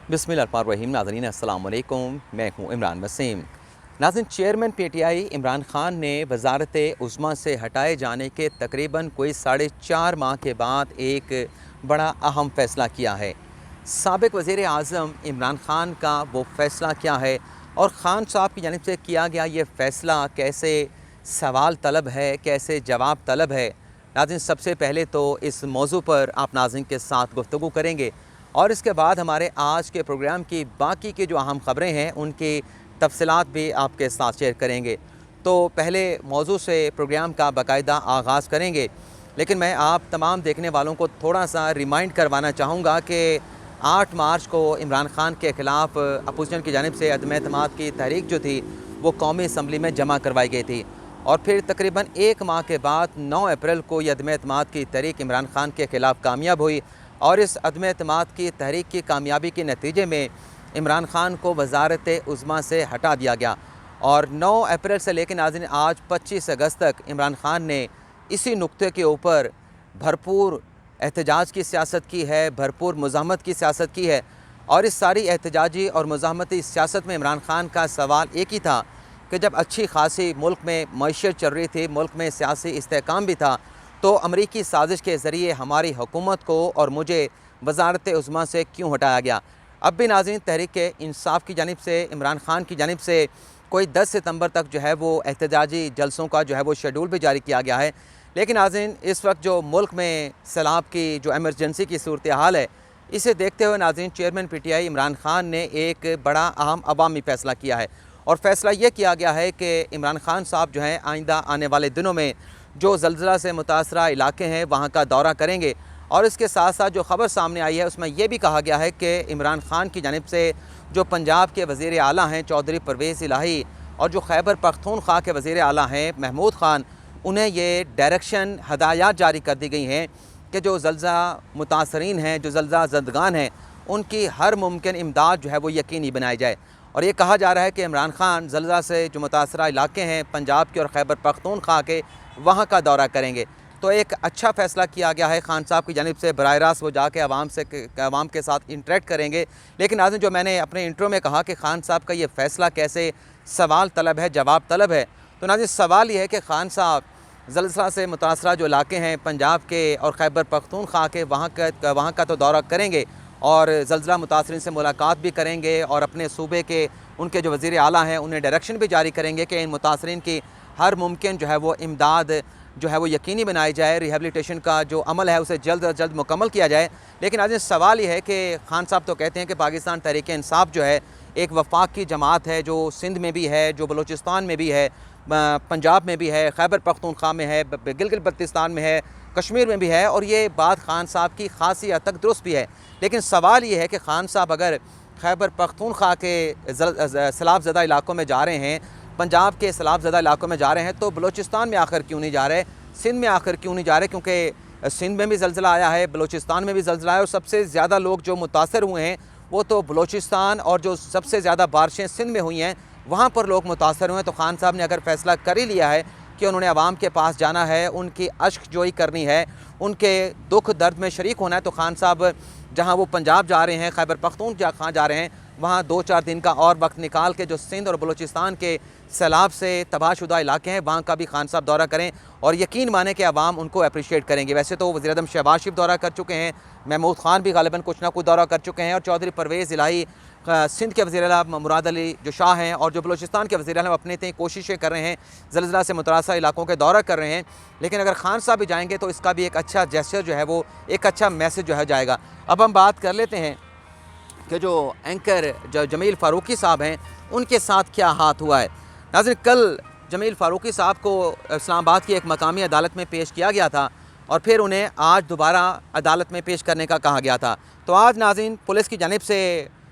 बिस्मिल्लाहिर्रहमानिर्रहीम। नाज़रीन अस्सलाम वालेकुम, मैं हूँ इमरान वसीम। नाज़रीन, चेयरमैन PTI इमरान ख़ान ने वज़ारत उज़्मा से हटाए जाने के तकरीबन कोई 4.5 माह के बाद एक बड़ा अहम फ़ैसला किया है। साबिक़ वज़ीर आज़म इमरान ख़ान का वो फ़ैसला क्या है और ख़ान साहब की जानिब से किया गया ये फ़ैसला कैसे सवाल तलब है, कैसे जवाब तलब है। नाज़रीन, सबसे पहले तो इस मौज़ू पर आप नाज़रीन के साथ गुफ्तगू करेंगे और इसके बाद हमारे आज के प्रोग्राम की बाकी की जो अहम ख़बरें हैं उनकी तफसीलात भी आपके साथ शेयर करेंगे। तो पहले मौजू से प्रोग्राम का बाकायदा आगाज़ करेंगे, लेकिन मैं आप तमाम देखने वालों को थोड़ा सा रिमाइंड करवाना चाहूँगा कि 8 मार्च को इमरान ख़ान के ख़िलाफ़ अपोजिशन की जानिब से अदम एतमाद की तहरीक जो थी वो कौमी असम्बली में जमा करवाई गई थी और फिर तकरीबन 1 माह के बाद 9 अप्रैल को यह अदम एतमाद की तहरीक इमरान ख़ान के ख़िलाफ़ कामयाब हुई और इस अदम एतमाद की तहरीक की कामयाबी के नतीजे में इमरान ख़ान को वज़ारत उज़्मा से हटा दिया गया और 9 अप्रैल से लेकर नाज़रीन आज 25 अगस्त तक इमरान ख़ान ने इसी नुक्ते के ऊपर भरपूर एहतजाज की सियासत की है, भरपूर मुज़ाहमत की सियासत की है। और इस सारी एहतजाजी और मुज़ाहमती सियासत में इमरान ख़ान का सवाल एक ही था कि जब अच्छी खासी मुल्क में मईशत चल रही थी, मुल्क में सियासी इस्तेहकाम भी था, तो अमरीकी साजिश के ज़रिए हमारी हुकूमत को और मुझे वज़ारत उज़्मा से क्यों हटाया गया। अब भी नाज़रीन तहरीक इंसाफ़ की जानिब से इमरान ख़ान की जानिब से कोई 10 सितंबर तक जो है वो एहतजाजी जलसों का जो है वो शेड्यूल भी जारी किया गया है। लेकिन नाज़रीन इस वक्त जो मुल्क में सैलाब की जो एमरजेंसी की सूरत हाल है, इसे देखते हुए नाज़रीन चेयरमैन PTI इमरान ख़ान ने एक बड़ा अहम अवामी फ़ैसला किया है और फ़ैसला ये किया गया है कि इमरान ख़ान साहब जो हैं आइंदा आने वाले दिनों में जो ज़ल्ज़ला से मुतासरा इलाके हैं वहाँ का दौरा करेंगे। और इसके साथ साथ जो ख़बर सामने आई है उसमें यह भी कहा गया है कि इमरान ख़ान की जानिब से जो पंजाब के वज़ीर आला हैं चौधरी परवेज़ इलाही और जो खैबर पख्तूनख्वा के वज़ीर आला हैं महमूद ख़ान, उन्हें ये डायरेक्शन हदायत जारी कर दी गई हैं कि जो ज़ल्ज़ला मुतासरीन हैं, जो ज़ल्ज़ला ज़दगान हैं, उनकी हर मुमकिन इमदाद जो है वो यकीनी बनाई जाए। और ये कहा जा रहा है कि इमरान ख़ान ज़ल्ज़ला से जो मुतासरा इलाके हैं पंजाब के और खैबर पख्तूनख्वा के, वहाँ का दौरा करेंगे। तो एक अच्छा फ़ैसला किया गया है ख़ान साहब की जानिब से, बराह रास्त वो जाके आवाम के साथ इंटरेक्ट करेंगे। लेकिन नाज़रीन जो मैंने अपने इंट्रो में कहा कि ख़ान साहब का ये फ़ैसला कैसे सवाल तलब है, जवाब तलब है, तो नाज़रीन सवाल ये है कि ख़ान साहब ज़ल्ज़ला से मुतासरा जो इलाके हैं पंजाब के और खैबर पख्तूनख्वा के, वहाँ का तो दौरा करेंगे और ज़ल्ज़ला मुतासरीन से मुलाकात भी करेंगे और अपने सूबे के उनके जो वज़ीर आला हैं उन्हें डायरेक्शन भी जारी करेंगे कि इन मुतासरीन की हर मुमकिन जो है वो इमदाद जो है वो यकीनी बनाई जाए, रिहेबिलिटेशन का जो अमल है उसे जल्द अज जल्द मुकम्मल किया जाए। लेकिन आज सवाल ये है कि ख़ान साहब तो कहते हैं कि पाकिस्तान तहरीक इंसाफ़ जो है एक वफाक की जमात है जो सिंध में भी है, जो बलूचिस्तान में भी है, पंजाब में भी है, खैबर पख्तूनख्वा में है, गिलगित बल्तिस्तान में है, कश्मीर में भी है और ये बात ख़ान साहब की ख़ासी हद तक दुरुस्त भी है। लेकिन सवाल ये है कि ख़ान साहब अगर खैबर पख्तूनख्वा के सैलाब ज़दा इलाकों में जा रहे हैं, पंजाब के सैलाब ज़दा इलाकों में जा रहे हैं, तो बलूचिस्तान में आखिर क्यों नहीं जा रहे, सिंध में आखिर क्यों नहीं जा रहे? क्योंकि सिंध में भी ज़ल्ज़ला आया है, बलूचिस्तान में भी ज़ल्ज़ला आया और सबसे ज़्यादा लोग जो मुतासर हुए हैं वो तो बलूचिस्तान और जो सबसे ज़्यादा बारिशें सिंध में हुई हैं वहाँ पर लोग मुतासर हुए हैं। तो ख़ान साहब ने अगर फ़ैसला कर ही लिया है कि उन्होंने आवाम के पास जाना है, उनकी अश्क जोई करनी है, उनके दुख दर्द में शरीक होना है, तो ख़ान साहब जहाँ वो पंजाब जा रहे हैं, खैबर पख्तूनख्वा जा रहे हैं, वहाँ 2-4 दिन का और वक्त निकाल के जो सिंध और बलूचिस्तान के सैलाब से तबाहशुदा इलाके हैं वहाँ का भी ख़ान साहब दौरा करें और यकीन माने कि आवाम उनको अप्रिशिएट करेंगे। वैसे तो वज़ीर आज़म शहबाज शरीफ दौरा कर चुके हैं, महमूद ख़ान भी ग़ालिबन कुछ ना कुछ दौरा कर चुके हैं और चौधरी परवेज़ इलाही सिंध के वज़ीर आला मुराद अली जो शाह हैं और जो बलूचिस्तान के वज़ीर आला अपने तय कोशिशें कर रहे हैं, ज़ल्ज़ला से मुतासरा इलाकों के दौरा कर रहे हैं। लेकिन अगर ख़ान साहब भी जाएंगे तो इसका भी एक अच्छा जेस्चर जो है वो एक अच्छा मैसेज जो है जाएगा। अब हम बात कर लेते हैं कि जो एंकर जो जमील फ़ारूकी साहब हैं उनके साथ क्या हाथ हुआ है। नाज़रीन कल जमील फ़ारूकी साहब को इस्लामाबाद की एक मकामी अदालत में पेश किया गया था और फिर उन्हें आज दोबारा अदालत में पेश करने का कहा गया था। तो आज नाज़रीन पुलिस की जानिब से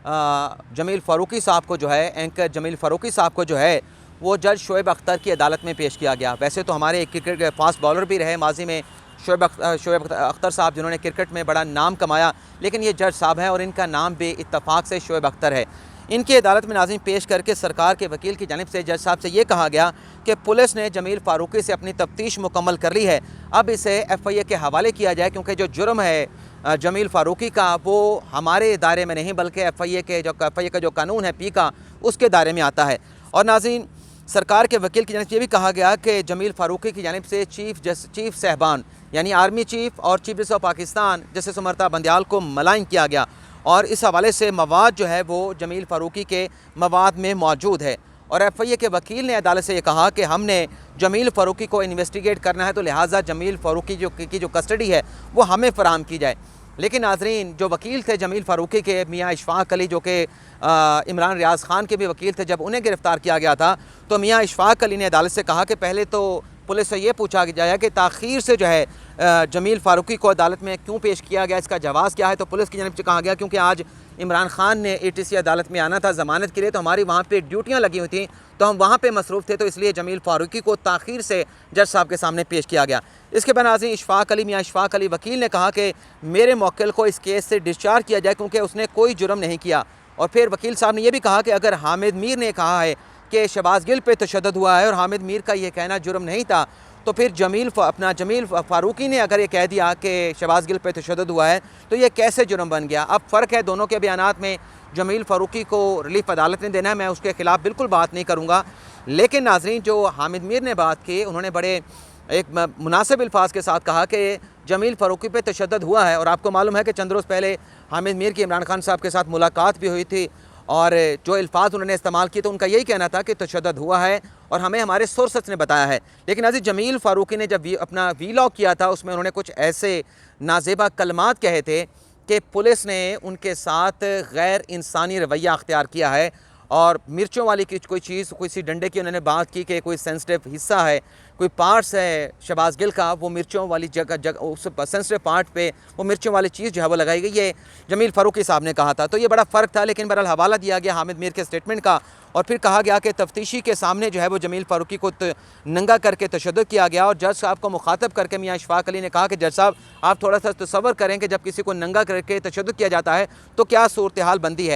जमील फ़ारूकी साहब को जो है, एंकर जमील फ़ारूकी साहब को जो है वो जज शोएब अख्तर की अदालत में पेश किया गया। वैसे तो हमारे क्रिकेट के फास्ट बॉलर भी रहे माजी में शोएब अख्तर साहब, जिन्होंने क्रिकेट में बड़ा नाम कमाया, लेकिन ये जज साहब हैं और इनका नाम भी इत्तफाक से शोएब अख्तर है। इनकी अदालत में नाज़रीन पेश करके सरकार के वकील की जानिब से जज साहब से ये कहा गया कि पुलिस ने जमील फ़ारूकी से अपनी तफ्तीश मुकम्मल कर ली है, अब इसे FIA के हवाले किया जाए क्योंकि जो जुर्म है जमील फ़ारूकी का वो हमारे दायरे में नहीं बल्कि FIA का जो कानून है पी का उसके दायरे में आता है। और नाज़रीन, सरकार के वकील की जानिब से ये भी कहा गया कि जमील फ़ारूकी की जानिब से चीफ साहबान यानी आर्मी चीफ और chief justice of Pakistan justice उमरता Bandial को मलाइन किया गया और इस हवाले से मवाद जो है वो जमील फ़ारूकी के मवाद में मौजूद है। और FIA के वकील ने अदालत से ये कहा कि हमने जमील फ़ारूकी को इन्वेस्टिगेट करना है, तो लिहाजा जमील फ़ारूकी की जो कस्टडी है वो हमें फ़राहम की जाए। लेकिन नाज़रीन, जो वकील थे जमील फ़ारूकी के मियाँ इशफ़ाक़ अली, जो कि इमरान रियाज़ ख़ान के भी वकील थे, जब उन्हें गिरफ़्तार किया गया था तो मियाँ इशफ़ाक़ अली ने अदालत से कहा कि पहले तो पुलिस से ये पूछा गया कि ताख़ीर से जो है जमील फ़ारूकी को अदालत में क्यों पेश किया गया, इसका जवाब क्या है। तो पुलिस की जानिब से कहा गया क्योंकि आज इमरान ख़ान ने ATC अदालत में आना था ज़मानत के लिए, तो हमारी वहाँ पे ड्यूटियाँ लगी हुई थी, तो हम वहाँ पे मसरूफ़ थे, तो इसलिए जमील फ़ारूकी को ताख़ीर से जज साहब के सामने पेश किया गया। इसके बाद नाज़रीन, मियाँ इशफ़ाक़ अली वकील ने कहा कि मेरे मौक्किल को इस केस से डिस्चार्ज किया जाए क्योंकि उसने कोई जुर्म नहीं किया। और फिर वकील साहब ने यह भी कहा कि अगर हामिद मीर ने कहा है कि शहबाज गिल पे तशद्दुद हुआ है और हामिद मीर का ये कहना जुर्म नहीं था, तो फिर जमील फ़ारूकी ने अगर ये कह दिया कि शहबाज गिल पे तशद्दुद हुआ है तो ये कैसे जुर्म बन गया। अब फ़र्क है दोनों के बयानात में। जमील फ़ारूकी को रिलीफ अदालत ने देना है, मैं उसके ख़िलाफ़ बिल्कुल बात नहीं करूँगा। लेकिन नाज़रीन, जो हामिद मीर ने बात की, उन्होंने बड़े एक मुनासिब अल्फाज के साथ कहा कि जमील फ़ारूकी पे तशद्दुद हुआ है। और आपको मालूम है कि चंद रोज़ पहले हामिद मीर की इमरान खान साहब के साथ मुलाकात भी हुई थी और जो अल्फाज उन्होंने इस्तेमाल किए तो उनका यही कहना था कि तशद्दुद हुआ है और हमें हमारे सोर्सेस ने बताया है। लेकिन अजी जमील फ़ारूकी ने जब अपना वीलॉग किया था उसमें उन्होंने कुछ ऐसे नाज़ेबा कलमात कहे थे कि पुलिस ने उनके साथ गैर इंसानी रवैया अख्तियार किया है और मिर्चों वाली कोई चीज़, कोई सी डंडे की उन्होंने बात की कि कोई सेंसिटिव हिस्सा है, कोई पार्ट्स है शहबाज गिल का, वो मिर्चों वाली जगह उस सेंसिटिव पार्ट पे वो मिर्चों वाली चीज़ जो है वो लगाई गई, ये जमील फ़ारूकी साहब ने कहा था। तो ये बड़ा फ़र्क था। लेकिन बहरहाल हवाला दिया गया हामिद मीर के स्टेटमेंट का और फिर कहा गया कि तफ्तीशी के सामने जो है वो जमील फ़ारूकी को नंगा करके तशद्दुद किया गया और जज साहब को मुखातब करके मियाँ इशफ़ाक़ अली ने कहा कि जज साहब, आप थोड़ा सा तसव्वुर करें कि जब किसी को नंगा करके तशद्दुद किया जाता है तो क्या सूरत हाल बनती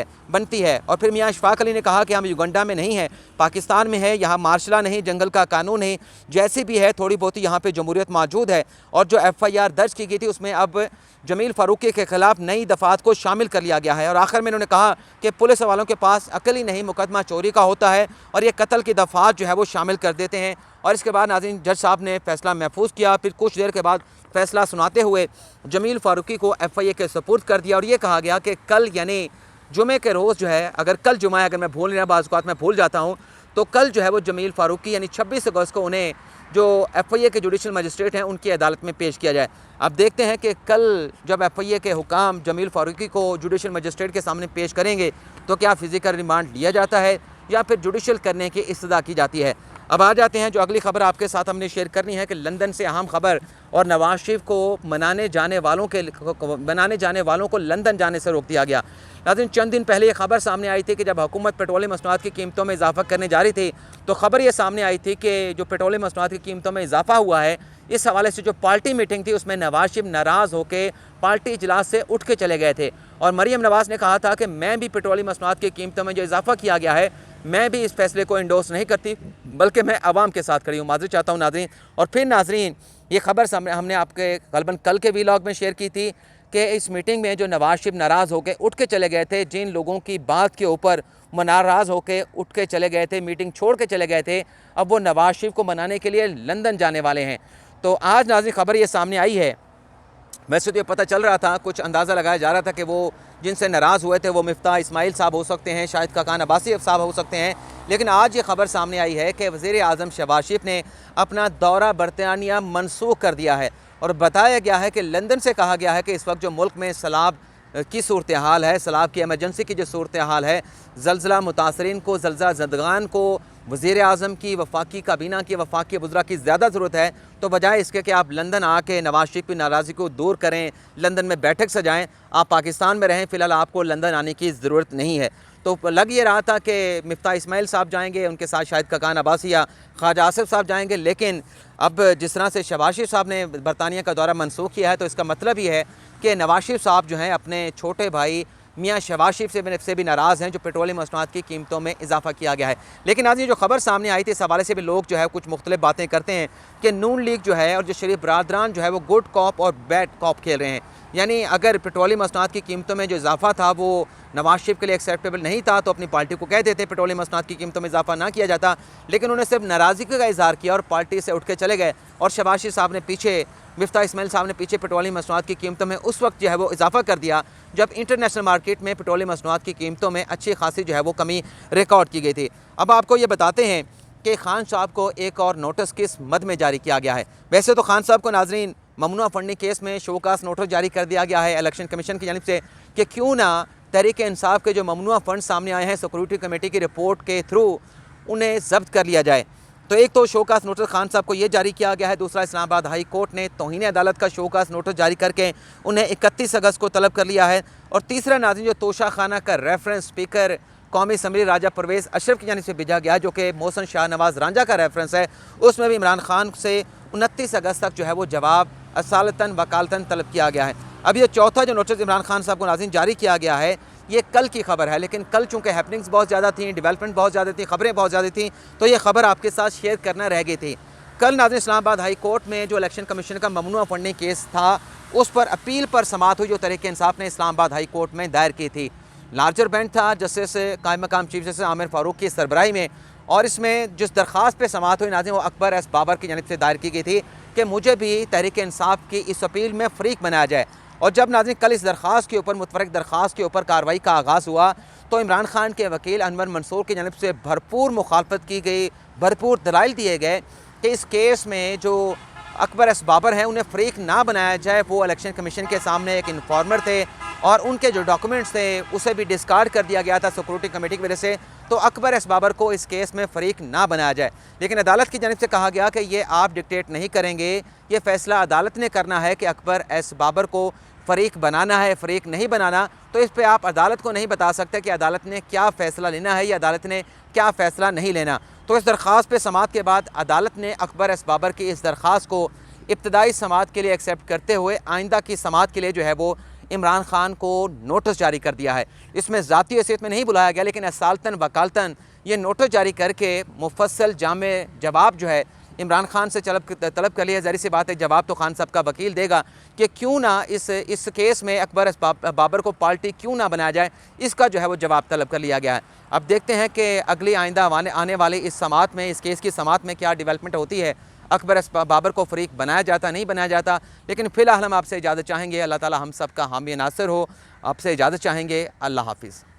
है। और फिर मियाँ इशफ़ाक़ अली ने कहा कि हम युगंडा में नहीं हैं, पाकिस्तान में है, यहाँ मार्शला नहीं, जंगल का कानून नहीं, जैसी भी है थोड़ी बहुत यहाँ पे जमहूरियत मौजूद है। और जो FIR दर्ज की गई थी उसमें अब जमील फ़ारूकी के ख़िलाफ़ नई दफ़ात को शामिल कर लिया गया है। और आखिर में उन्होंने कहा कि पुलिस वालों के पास अकल ही नहीं, मुकदमा चोरी का होता है और ये कत्ल की दफ़ात जो है वो शामिल कर देते हैं। और इसके बाद नाज़रीन, जज साहब ने फ़ैसला महफूज किया। फिर कुछ देर के बाद फ़ैसला सुनाते हुए जमील फ़ारूकी को FIA के सुपुर्द कर दिया और ये कहा गया कि कल यानी जुमे के रोज़ जो है, अगर कल जुमा है, अगर मैं भूल नहीं, बाज़ औक़ात मैं भूल जाता हूँ, तो कल जो है वो जमील फ़ारूकी यानी 26 अगस्त को उन्हें जो FIA के जुडिशल मजिस्ट्रेट हैं उनकी अदालत में पेश किया जाए। अब देखते हैं कि कल जब FIA के हुकाम जमील फ़ारूकी को जुडिशल मजिस्ट्रेट के सामने पेश करेंगे तो क्या फ़िज़िकल रिमांड लिया जाता है या फिर जुडिशल करने की इस्तदा की जाती है। अब आ जाते हैं जो अगली खबर आपके साथ हमने शेयर करनी है कि लंदन से अहम खबर और नवाज शरीफ को मनाने जाने वालों को लंदन जाने से रोक दिया गया। नाज़रीन, चंद दिन पहले ये खबर सामने आई थी कि जब हुकूमत पेट्रोलियम मसनूआत की कीमतों में इजाफा करने जा रही थी तो खबर ये सामने आई थी कि जो पेट्रोलियम मसनूआत की कीमतों में इजाफा हुआ है, इस हवाले से जो पार्टी मीटिंग थी उसमें नवाज शरीफ नाराज़ होकर पार्टी इजलास से उठ के चले गए थे। और मरीम नवाज़ ने कहा था कि मैं भी पेट्रोलियम मसनूआत की कीमतों में जो इजाफा किया गया है, मैं भी इस फैसले को इंडोर्स नहीं करती, बल्कि मैं आवाम के साथ खड़ी हूँ। माज़री चाहता हूँ नाज़रीन। और फिर नाज़रीन, ये खबर हमने आपके गलबन कल के वीलॉग में शेयर की थी कि इस मीटिंग में जो नवाज शरीफ नाराज़ होकर उठ के चले गए थे, जिन लोगों की बात के ऊपर वो नाराज़ होकर उठ के चले गए थे, मीटिंग छोड़ के चले गए थे, अब वो नवाज शरीफ को मनाने के लिए लंदन जाने वाले हैं। तो आज नाज़रीन खबर ये सामने आई है। वैसे तो ये पता चल रहा था, कुछ अंदाज़ा लगाया जा रहा था कि वो जिनसे नाराज़ हुए थे वो मिफ्ता इस्माइल साहब हो सकते हैं, शाहिद खाकान अब्बासी साहब हो सकते हैं। लेकिन आज ये खबर सामने आई है कि वज़ीर आज़म शहबाज शरीफ ने अपना दौरा बरतानिया मनसूख कर दिया है और बताया गया है कि लंदन से कहा गया है कि इस वक्त जो मुल्क में सैलाब की सूरत हाल है, सैलाब की एमरजेंसी की जो सूरत हाल है, ज़लज़ला मुतासरीन को, ज़लज़ला ज़दगान को वज़ीर आज़म की, वफाकी काबीना की, वफाकी वज़रा की ज़्यादा ज़रूरत है। तो बजाय इसके कि आप लंदन आके नवाज शरीफ की नाराज़गी को दूर करें, लंदन में बैठक सजाएँ, आप पाकिस्तान में रहें, फ़िलहाल आपको लंदन आने की ज़रूरत नहीं है। तो लग ये रहा था कि मिफ्ता इस्माइल साहब जाएंगे, उनके साथ शाहिद खाकान अब्बासी या ख्वाजा आसिफ साहब जाएंगे। लेकिन अब जिस तरह से शहबाज शरीफ साहब ने बरतानिया का दौरा मनसूख किया है तो इसका मतलब ये है कि नवाज शरीफ साहब जो हैं अपने छोटे भाई मियाँ शहबाज शरीफ से भी नाराज़ हैं जो पेट्रोलियम मसनूआत की कीमतों में इजाफा किया गया है। लेकिन आज ये जो खबर सामने आई थी इस हवाले से भी लोग जो है कुछ मुख्तलिफ बातें करते हैं कि नून लीग जो है और जो शरीफ बरादरान जो है वो गुड कॉप और बैड कॉप खेल रहे हैं। यानी अगर पेट्रोलियम मसनूआत की कीमतों में जो इजाफा था वो नवाज शरीफ के लिए एक्सेप्टेबल नहीं था तो अपनी पार्टी को कह देते पेट्रोलियम मसनूआत की कीमतों में इजाफा ना किया जाता, लेकिन उन्होंने सिर्फ नाराज़गी का इजहार किया और पार्टी से उठ के चले गए। और शहबाज शरीफ साहब ने पीछे, मिफ्ताह इस्माइल साहब ने पीछे पेट्रोलियम मसनूआत की कीमतों में उस वक्त जो है वो इजाफा कर दिया जब इंटरनेशनल मार्केट में पेट्रोलियम मसनूआत की कीमतों में अच्छी खासी जो है वो कमी रिकॉर्ड की गई थी। अब आपको ये बताते हैं कि खान साहब को एक और नोटिस किस मद में जारी किया गया है। वैसे तो खान साहब को नाजरीन ममनुआ फंडिंग केस में शोकास नोटिस जारी कर दिया गया है इलेक्शन कमीशन की जानिब से कि क्यों ना तहरीक इंसाफ के जो ममनुआ फंड सामने आए हैं सिक्योरिटी कमेटी की रिपोर्ट के थ्रू उन्हें जब्त कर लिया जाए। तो एक तो शोकास नोटिस खान साहब को ये जारी किया गया है, दूसरा इस्लामाबाद हाई कोर्ट ने तौहीन अदालत का शोकास नोटिस जारी करके उन्हें 31 अगस्त को तलब कर लिया है। और तीसरा नाज़रीन जो तोशा खाना का रेफरेंस स्पीकर कौमी असम्बली राजा परवेज़ अशरफ की जानिब से भेजा गया जो कि मोहसिन शाह नवाज़ रांझा का रेफरेंस है, उसमें भी इमरान खान से 29 अगस्त तक जो है वो जवाब असालतन वकालतन तलब किया गया है। अब ये चौथा जो नोटिस इमरान खान साहब को नाज़रीन जारी किया गया है ये कल की खबर है, लेकिन कल चूँकि हैपनिंग्स बहुत ज़्यादा थी, डेवलपमेंट बहुत ज़्यादा थी, खबरें बहुत ज़्यादा थी, तो ये खबर आपके साथ शेयर करना रह गई थी। कल नाज़रीन इस्लामाबाद हाई कोर्ट में जो इलेक्शन कमीशन का ममनुआ फंडिंग केस था उस पर अपील पर समाअत हुई जो तहरीक इंसाफ ने इस्लामाबाद हाई कोर्ट में दायर की थी। लार्जर बेंच था जस्टिस कायम मकाम चीफ जस्टिस आमिर फारूक की सरबराही में, और इसमें जिस दरख्वास्त पे समाअत हुई नाज़रीन वो अकबर एस बाबर की जानिब से दायर की गई थी कि मुझे भी तहरीक इंसाफ की इस अपील में फ़रीक बनाया जाए। और जब नाज़रीन कल इस दरख्वास्त के ऊपर मुतफरक दरख्वास्त के ऊपर कार्रवाई का आगाज़ हुआ तो इमरान खान के वकील अनवर मंसूर की जानिब से भरपूर मुखालफत की गई, भरपूर दलाइल दिए गए कि इस केस में जो अकबर एस बाबर हैं उन्हें फ़रीक ना बनाया जाए। वो इलेक्शन कमीशन के सामने एक इन्फॉर्मर थे और उनके जो डॉक्यूमेंट्स थे उसे भी डिस्कार्ड कर दिया गया था सिक्योरिटी कमेटी की वजह से, तो अकबर एस बाबर को इस केस में फ़रीक ना बनाया जाए। लेकिन अदालत की जानिब से कहा गया कि ये आप डिक्टेट नहीं करेंगे, ये फ़ैसला अदालत ने करना है कि अकबर एस बाबर को फ़रीक बनाना है, फ़रीक नहीं बनाना। तो इस पर आप अदालत को नहीं बता सकते कि अदालत ने क्या फ़ैसला लेना है या अदालत ने क्या फ़ैसला नहीं लेना। तो इस दरख्वास्त पे समाअत के बाद अदालत ने अकबर एस बाबर की इस दरख्वास्त को इब्तदाई समाअत के लिए एक्सेप्ट करते हुए आइंदा की समाअत के लिए जो है वो इमरान खान को नोटिस जारी कर दिया है। इसमें ज़ाती हैसियत में नहीं बुलाया गया, लेकिन असालतन वकालतन ये नोटिस जारी करके मुफस्सल जामे जवाब जो है इमरान खान से तलब कर लिया। ज़ाहिर सी बात है जवाब तो खान साहब का वकील देगा कि क्यों ना इस केस में अकबर बाबर को पार्टी क्यों ना बनाया जाए, इसका जो है वो जवाब तलब कर लिया गया है। अब देखते हैं कि अगली आइंदा आने वाली इस समाअत में, इस केस की समाअत में क्या डेवलपमेंट होती है, अकबर बाबर को फ़रीक बनाया जाता नहीं बनाया जाता। लेकिन फ़िलहाल हम आपसे इजाज़त चाहेंगे, अल्लाह ताला हम सब का हामी नासिर हो। आपसे इजाज़त चाहेंगे, अल्लाह हाफ़िज़।